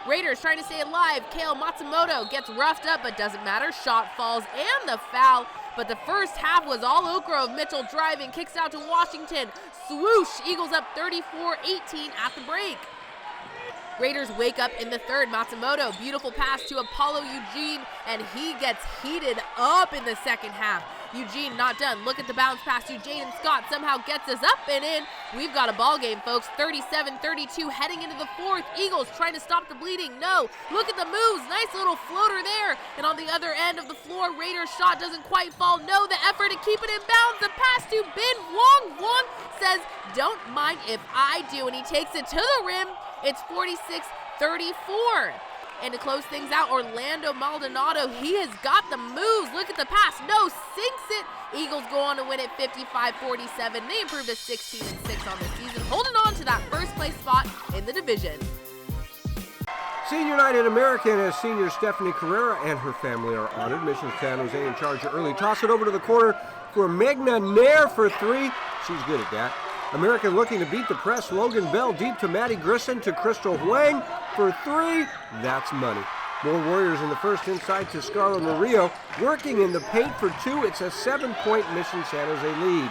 Raiders trying to stay alive. Kale Matsumoto gets roughed up, but doesn't matter. Shot falls and the foul. But the first half was all Oak Grove. Mitchell driving, kicks out to Washington. Swoosh, Eagles up 34-18 at the break. Raiders wake up in the third. Matsumoto, beautiful pass to Apollo Eugene, and he gets heated up in the second half. Eugene not done. Look at the bounce pass to Jaden Scott. Somehow gets us up and in. We've got a ball game, folks. 37-32 heading into the fourth. Eagles trying to stop the bleeding. No. Look at the moves. Nice little floater there. And on the other end of the floor, Raiders shot doesn't quite fall. No, the effort to keep it in bounds. The pass to Bin Wong. Wong says, don't mind if I do. And he takes it to the rim. It's 46-34. And to close things out, Orlando Maldonado, he has got the moves. Look at the pass. No, sinks it. Eagles go on to win it 55-47. They improve to 16-6 on the season, holding on to that first place spot in the division. Senior night at American as senior Stephanie Carrera and her family are honored. Mission San Jose in charge of early. Toss it over to the corner for Megna Nair for three. She's good at that. American looking to beat the press. Logan Bell deep to Maddie Grissom to Crystal Huang for three. That's money. More Warriors in the first inside to Scarla Murillo. Working in the paint for two. It's a 7-point Mission San Jose lead.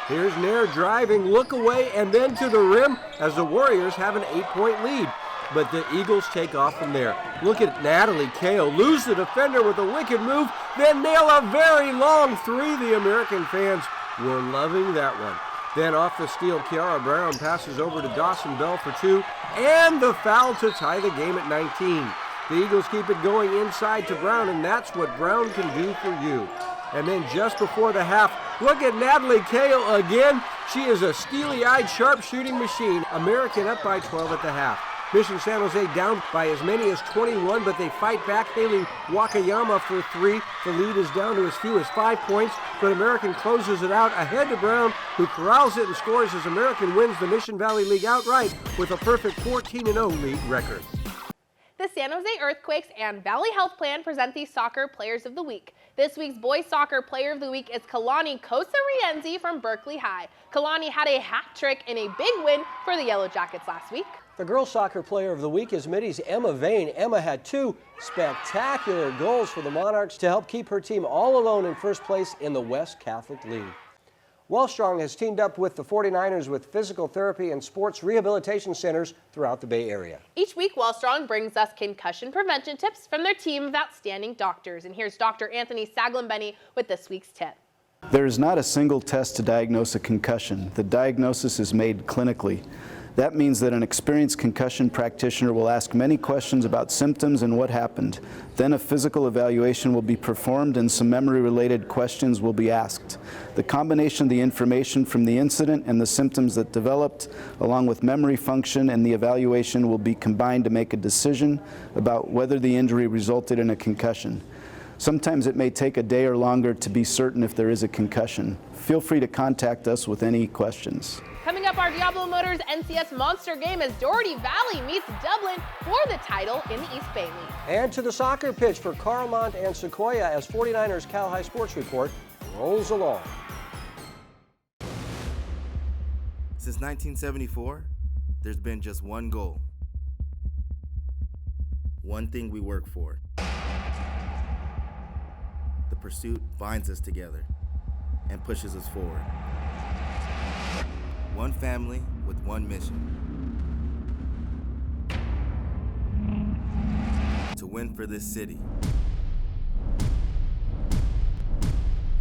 Here's Nair driving, look away, and then to the rim as the Warriors have an 8-point lead. But the Eagles take off from there. Look at Natalie Kale lose the defender with a wicked move, then nail a very long three. The American fans were loving that one. Then off the steal, Kiara Brown passes over to Dawson Bell for two, and the foul to tie the game at 19. The Eagles keep it going inside to Brown, and that's what Brown can do for you. And then just before the half, look at Natalie Kale again. She is a steely-eyed, sharp-shooting machine. American up by 12 at the half. Mission San Jose down by as many as 21, but they fight back. Haley Wakayama for three. The lead is down to as few as 5 points, but American closes it out ahead to Brown, who corrals it and scores as American wins the Mission Valley League outright with a perfect 14-0 league record. The San Jose Earthquakes and Valley Health Plan present the Soccer Players of the Week. This week's Boys Soccer Player of the Week is Kalani Kosa-Rienzi from Berkeley High. Kalani had a hat trick in a big win for the Yellow Jackets last week. The Girls Soccer Player of the Week is Mitty's Emma Vane. Emma had two spectacular goals for the Monarchs to help keep her team all alone in first place in the West Catholic League. Wellstrong has teamed up with the 49ers with physical therapy and sports rehabilitation centers throughout the Bay Area. Each week, Wellstrong brings us concussion prevention tips from their team of outstanding doctors. And here's Dr. Anthony Saglambenny with this week's tip. There is not a single test to diagnose a concussion. The diagnosis is made clinically. That means that an experienced concussion practitioner will ask many questions about symptoms and what happened. Then a physical evaluation will be performed and some memory-related questions will be asked. The combination of the information from the incident and the symptoms that developed, along with memory function and the evaluation, will be combined to make a decision about whether the injury resulted in a concussion. Sometimes it may take a day or longer to be certain if there is a concussion. Feel free to contact us with any questions. Coming up, our Diablo Motors NCS Monster Game as Doherty Valley meets Dublin for the title in the East Bay League. And to the soccer pitch for Carlmont and Sequoia as 49ers Cal High Sports Report rolls along. Since 1974, there's been just one goal. One thing we work for. The pursuit binds us together and pushes us forward. One family with one mission. To win for this city.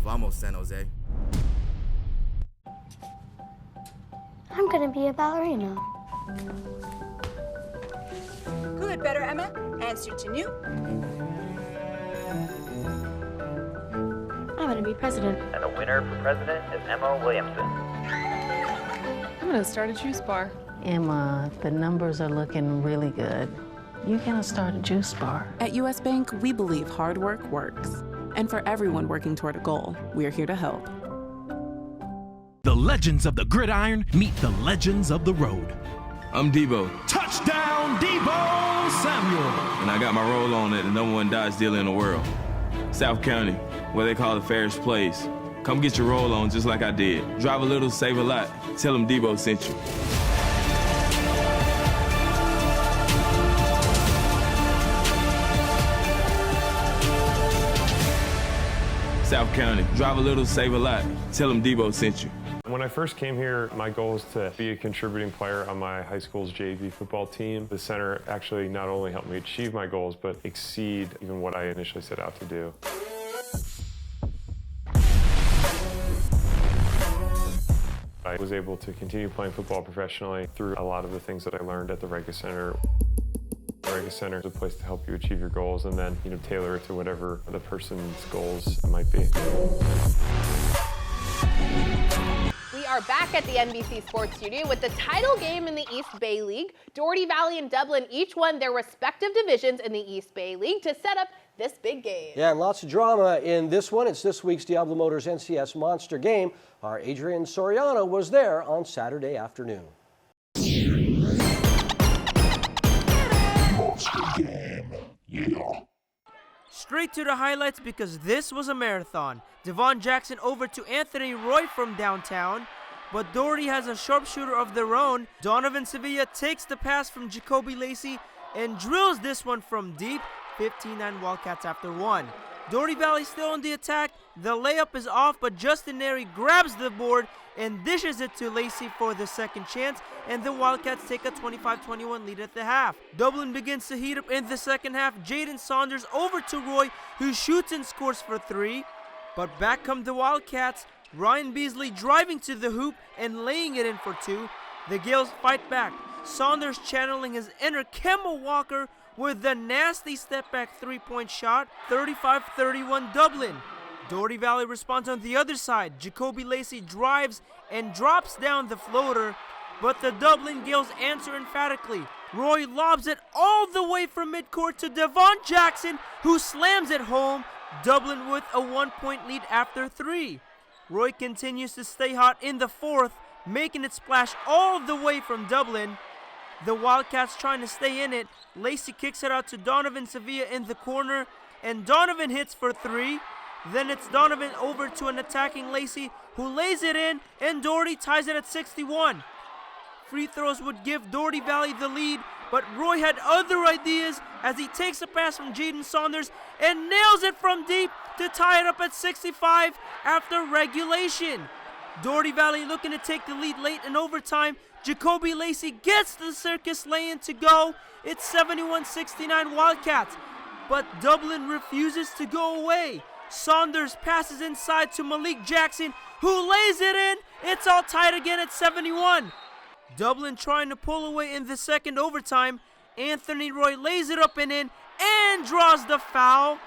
Vamos, San Jose. I'm gonna be a ballerina. Good, better, Emma. Answer to new. I'm gonna be president. And the winner for president is Emma Williamson. I'm gonna start a juice bar. Emma, the numbers are looking really good. You're gonna start a juice bar. At US Bank, we believe hard work works. And for everyone working toward a goal, we're here to help. The legends of the gridiron meet the legends of the road. I'm Debo. Touchdown, Debo Samuel. And I got my roll on at the #1 Dodge dealer in the world. South County, where they call the fairest place. Come get your roll on just like I did. Drive a little, save a lot. Tell them Debo sent you. South County. Drive a little, save a lot. Tell them Debo sent you. When I first came here, my goal was to be a contributing player on my high school's JV football team. The center actually not only helped me achieve my goals, but exceed even what I initially set out to do. I was able to continue playing football professionally through a lot of the things that I learned at the Rega Center. The Rega Center is a place to help you achieve your goals and then, tailor it to whatever the person's goals might be. We are back at the NBC Sports Studio with the title game in the East Bay League. Doherty Valley and Dublin each won their respective divisions in the East Bay League to set up this big game. Yeah, and lots of drama in this one. It's this week's Diablo Motors NCS Monster Game. Our Adrian Soriano was there on Saturday afternoon. Monster Game, yeah. Straight to the highlights because this was a marathon. Devon Jackson over to Anthony Roy from downtown, but Doherty has a sharpshooter of their own. Donovan Sevilla takes the pass from Jacoby Lacey and drills this one from deep. 15-9 Wildcats after one. Doherty Valley still on the attack. The layup is off, but Justin Neri grabs the board and dishes it to Lacey for the second chance, and the Wildcats take a 25-21 lead at the half. Dublin begins to heat up in the second half. Jaden Saunders over to Roy, who shoots and scores for three. But back come the Wildcats. Ryan Beasley driving to the hoop and laying it in for two. The Gales fight back. Saunders channeling his inner Kemba Walker with the nasty step-back three-point shot. 35-31 Dublin. Doherty Valley responds on the other side. Jacoby Lacey drives and drops down the floater, but the Dublin Gales answer emphatically. Roy lobs it all the way from midcourt to Devon Jackson, who slams it home. Dublin with a 1-point lead after three. Roy continues to stay hot in the fourth, making it splash all the way from Dublin. The Wildcats trying to stay in it. Lacey kicks it out to Donovan Sevilla in the corner, and Donovan hits for three. Then it's Donovan over to an attacking Lacey, who lays it in, and Doherty ties it at 61. Free throws would give Doherty Valley the lead, but Roy had other ideas as he takes a pass from Jaden Saunders and nails it from deep to tie it up at 65 after regulation. Doherty Valley looking to take the lead late in overtime. Jacoby Lacey gets the circus lay-in to go. It's 71-69 Wildcats, but Dublin refuses to go away. Saunders passes inside to Malik Jackson, who lays it in. It's all tied again at 71. Dublin trying to pull away in the second overtime. Anthony Roy lays it up and in and draws the foul.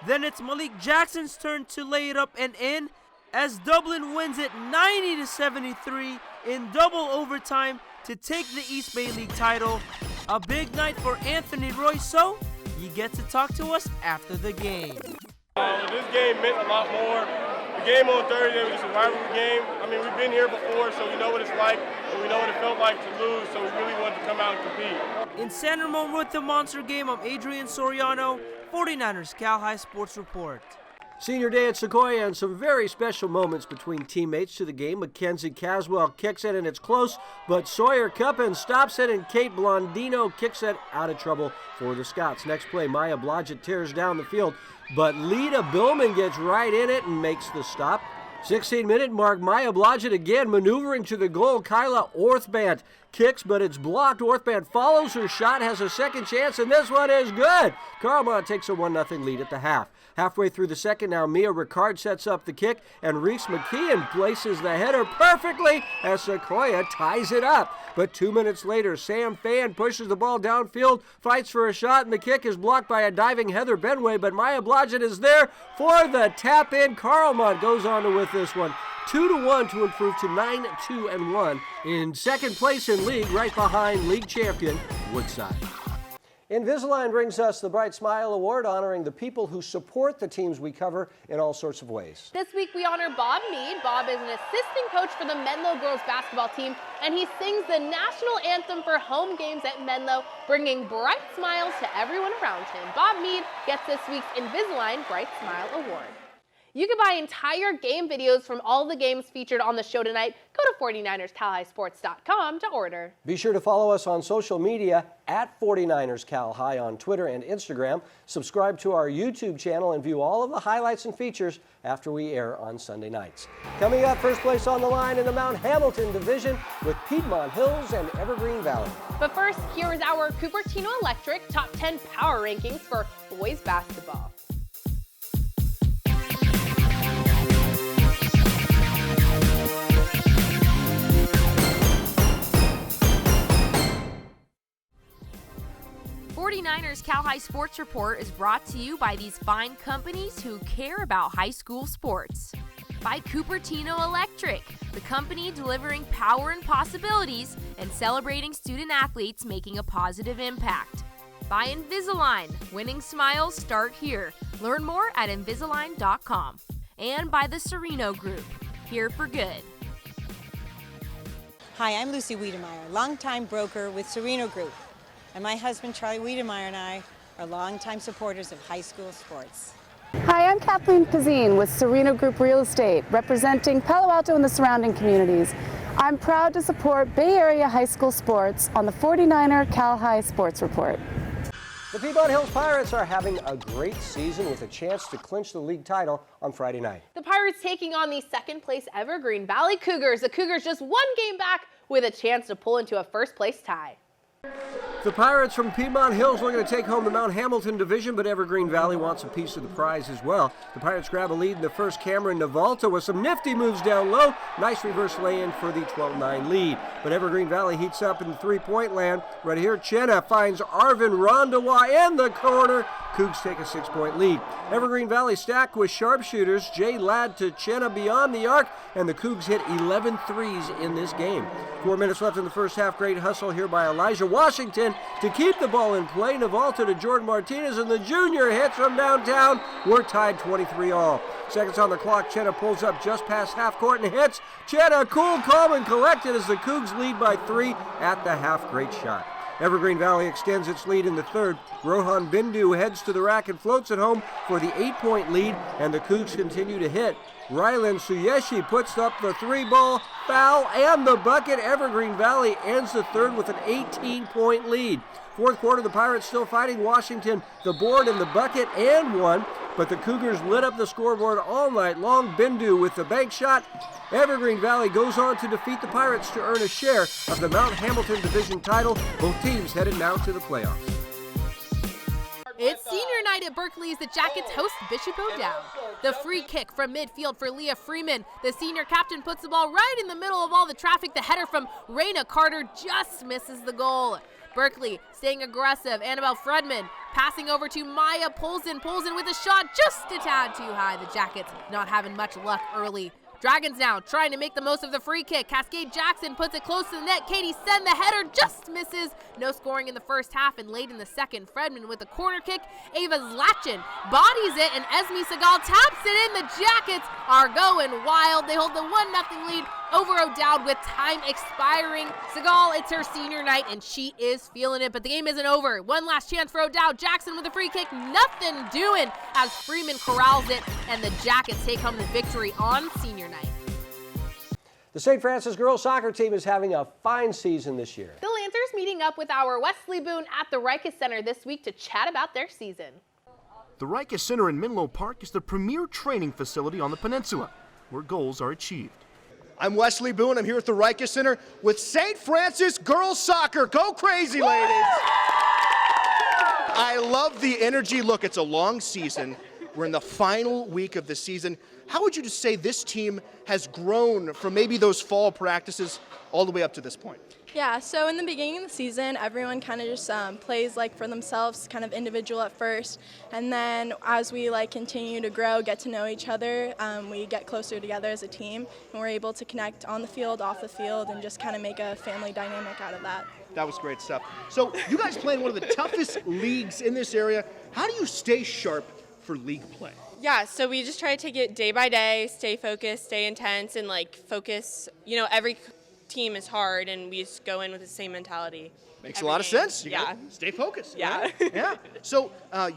Then it's Malik Jackson's turn to lay it up and in as Dublin wins it 90-73 in double overtime to take the East Bay League title. A big night for Anthony Roy, so you get to talk to us after the game. This game meant a lot more. The game on Thursday was just a rivalry game. I mean, we've been here before, so we know what it's like, and we know what it felt like to lose, so we really wanted to come out and compete. In San Ramon with the Monster Game, I'm Adrian Soriano, 49ers Cal High Sports Report. Senior day at Sequoia and some very special moments between teammates to the game. Mackenzie Caswell kicks it and it's close, but Sawyer Cuppin stops it and Kate Blondino kicks it out of trouble for the Scots. Next play, Maya Blodgett tears down the field, but Lita Billman gets right in it and makes the stop. 16-minute mark, Maya Blodgett again maneuvering to the goal. Kyla Orthband kicks, but it's blocked. Orthband follows her shot, has a second chance, and this one is good. Carlmont takes a 1-0 lead at the half. Halfway through the second now, Mia Ricard sets up the kick, and Reese McKeon places the header perfectly as Sequoia ties it up. But 2 minutes later, Sam Fan pushes the ball downfield, fights for a shot, and the kick is blocked by a diving Heather Benway, but Maya Blodgett is there for the tap-in. Carlmont goes on to win this one 2-1 to improve to 9-2-1 in second place in league, right behind league champion Woodside. Invisalign brings us the Bright Smile Award, honoring the people who support the teams we cover in all sorts of ways. This week we honor Bob Mead. Bob is an assistant coach for the Menlo girls basketball team, and he sings the national anthem for home games at Menlo, bringing bright smiles to everyone around him. Bob Mead gets this week's Invisalign Bright Smile Award. You can buy entire game videos from all the games featured on the show tonight. Go to 49ersCalHighSports.com to order. Be sure to follow us on social media at 49ers Cal High on Twitter and Instagram. Subscribe to our YouTube channel and view all of the highlights and features after we air on Sunday nights. Coming up, first place on the line in the Mount Hamilton division with Piedmont Hills and Evergreen Valley. But first, here is our Cupertino Electric Top 10 Power Rankings for boys basketball. '49ers Cal High Sports Report is brought to you by these fine companies who care about high school sports. By Cupertino Electric, the company delivering power and possibilities and celebrating student athletes making a positive impact. By Invisalign, winning smiles start here. Learn more at Invisalign.com. And by the Sereno Group, here for good. Hi, I'm Lucy Wiedemeyer, longtime broker with Sereno Group. And my husband, Charlie Wiedemeyer, and I are longtime supporters of high school sports. Hi, I'm Kathleen Pazine with Sereno Group Real Estate, representing Palo Alto and the surrounding communities. I'm proud to support Bay Area high school sports on the 49er Cal High Sports Report. The Piedmont Hills Pirates are having a great season with a chance to clinch the league title on Friday night. The Pirates taking on the second-place Evergreen Valley Cougars. The Cougars just one game back with a chance to pull into a first-place tie. The Pirates from Piedmont Hills looking to take home the Mount Hamilton division, but Evergreen Valley wants a piece of the prize as well. The Pirates grab a lead in the first. Cameron Navalta with some nifty moves down low. Nice reverse lay-in for the 12-9 lead. But Evergreen Valley heats up in the three-point land. Right here, Chenna finds Arvin Rondawa in the corner. Cougs take a 6-point lead. Evergreen Valley stacked with sharpshooters. Jay Ladd to Chenna beyond the arc, and the Cougs hit 11 threes in this game. 4 minutes left in the first half. Great hustle here by Elijah Washington to keep the ball in play. Navalta to Jordan Martinez, and the junior hits from downtown. We're tied 23-all. Seconds on the clock. Chenna pulls up just past half court and hits. Chenna cool, calm, and collected as the Cougs lead by 3 at the half. Great shot. Evergreen Valley extends its lead in the third. Rohan Bindu heads to the rack and floats it home for the 8-point lead, and the Cougs continue to hit. Rylan Suyeshi puts up the 3-ball, foul, and the bucket. Evergreen Valley ends the third with an 18-point lead. Fourth quarter, the Pirates still fighting Washington, the board and the bucket, and one, but the Cougars lit up the scoreboard all night long. Bindu with the bank shot. Evergreen Valley goes on to defeat the Pirates to earn a share of the Mount Hamilton Division title. Both teams headed now to the playoffs. It's senior night at Berkeley as the Jackets host Bishop O'Dowd. The free kick from midfield for Leah Freeman. The senior captain puts the ball right in the middle of all the traffic. The header from Raina Carter just misses the goal. Berkeley staying aggressive. Annabelle Fredman passing over to Maya Polson. Polson with a shot just a tad too high. The Jackets not having much luck early. Dragons now trying to make the most of the free kick. Cascade Jackson puts it close to the net. Katie Sen, the header just misses. No scoring in the first half and late in the second. Fredman with a corner kick. Ava Zlatchin bodies it, and Esme Segal taps it in. The Jackets are going wild. They hold the 1-0 lead over O'Dowd with time expiring. Segal, it's her senior night, and she is feeling it, but the game isn't over. One last chance for O'Dowd. Jackson with a free kick. Nothing doing as Freeman corrals it, and the Jackets take home the victory on senior night. The St. Francis girls soccer team is having a fine season this year. The Lancers meeting up with our Wesley Boone at the Rikus Center this week to chat about their season. The Rikus Center in Menlo Park is the premier training facility on the peninsula, where goals are achieved. I'm Wesley Boone. I'm here at the Rikus Center with St. Francis girls soccer. Go crazy, ladies! I love the energy. Look, it's a long season. We're in the final week of the season. How would you just say this team has grown from maybe those fall practices all the way up to this point? Yeah, so in the beginning of the season, everyone kind of just plays like for themselves, kind of individual at first, and then as we continue to grow, get to know each other, we get closer together as a team, and we're able to connect on the field, off the field, and just kind of make a family dynamic out of that. That was great stuff. So you guys play in one of the toughest leagues in this area. How do you stay sharp for league play? Yeah, so we just try to take it day by day, stay focused, stay intense, and focus, every team is hard, and we just go in with the same mentality. Makes a lot of sense. You yeah. gotta stay focused. Yeah. Right? Yeah. So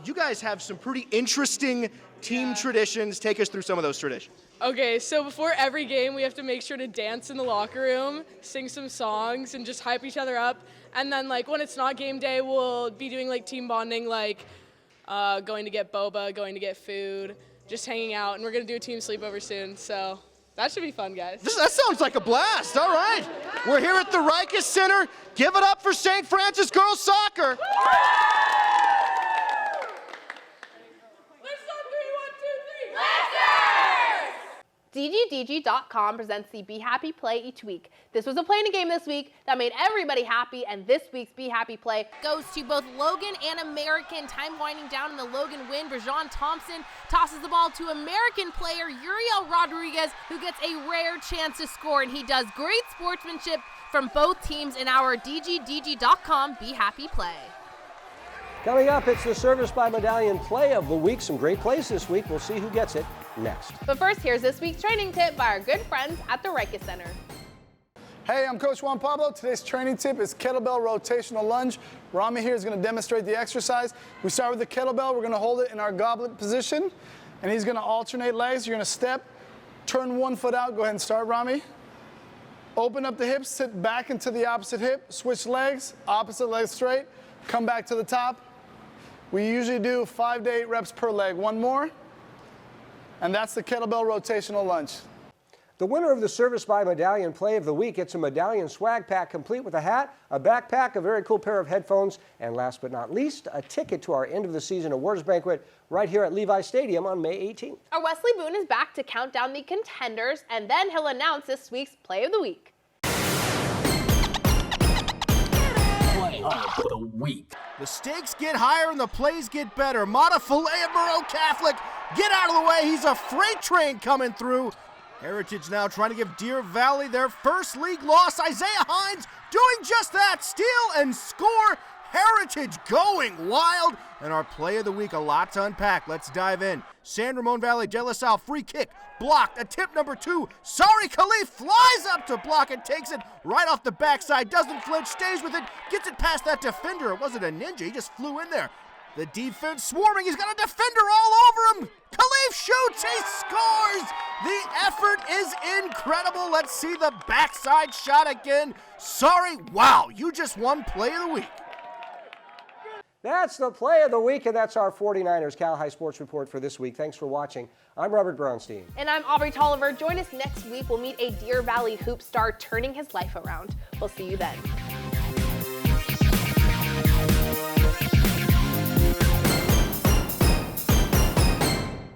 you guys have some pretty interesting team traditions. Take us through some of those traditions. Okay, so before every game, we have to make sure to dance in the locker room, sing some songs, and just hype each other up. And then, like, when it's not game day, we'll be doing, like, team bonding, like going to get boba, going to get food, just hanging out. And we're going to do a team sleepover soon, so that should be fun, guys. That sounds like a blast. All right. We're here at the Rikes Center. Give it up for St. Francis Girls Soccer. DGDG.com presents the Be Happy Play each week. This was a play in a game this week that made everybody happy, and this week's Be Happy Play goes to both Logan and American. Time winding down in the Logan win. Brajon Thompson tosses the ball to American player Uriel Rodriguez, who gets a rare chance to score, and he does great sportsmanship from both teams in our DGDG.com Be Happy Play. Coming up, it's the Service by Medallion Play of the Week. Some great plays this week. We'll see who gets it next. But first, here's this week's training tip by our good friends at the Rikes Center. Hey, I'm Coach Juan Pablo. Today's training tip is kettlebell rotational lunge. Rami here is going to demonstrate the exercise. We start with the kettlebell. We're going to hold it in our goblet position, and he's going to alternate legs. You're going to step, turn one foot out. Go ahead and start, Rami. Open up the hips, sit back into the opposite hip, switch legs, opposite leg straight, come back to the top. We usually do 5 to 8 reps per leg. One more, and that's the kettlebell rotational lunge. The winner of the Service by Medallion Play of the Week gets a medallion swag pack complete with a hat, a backpack, a very cool pair of headphones, and last but not least, a ticket to our end of the season awards banquet right here at Levi Stadium on May 18th. Our Wesley Boone is back to count down the contenders, and then he'll announce this week's Play of the Week. Play of the Week. The stakes get higher and the plays get better. Mata Filet of Moreau Catholic, get out of the way. He's a freight train coming through. Heritage now trying to give Deer Valley their first league loss. Isaiah Hines doing just that. Steal and score. Heritage going wild. And our play of the week, a lot to unpack. Let's dive in. San Ramon Valley, De La Salle, free kick, blocked. Attempt number 2. Sari Khalif flies up to block and takes it right off the backside. Doesn't flinch, stays with it, gets it past that defender. It wasn't a ninja, he just flew in there. The defense swarming, he's got a defender all over him. Khalif shoots, he scores. The effort is incredible. Let's see the backside shot again. Sorry, wow, you just won Play of the Week. That's the Play of the Week, and that's our 49ers Cal High Sports Report for this week. Thanks for watching. I'm Robert Brownstein. And I'm Aubrey Tolliver. Join us next week. We'll meet a Deer Valley hoop star turning his life around. We'll see you then.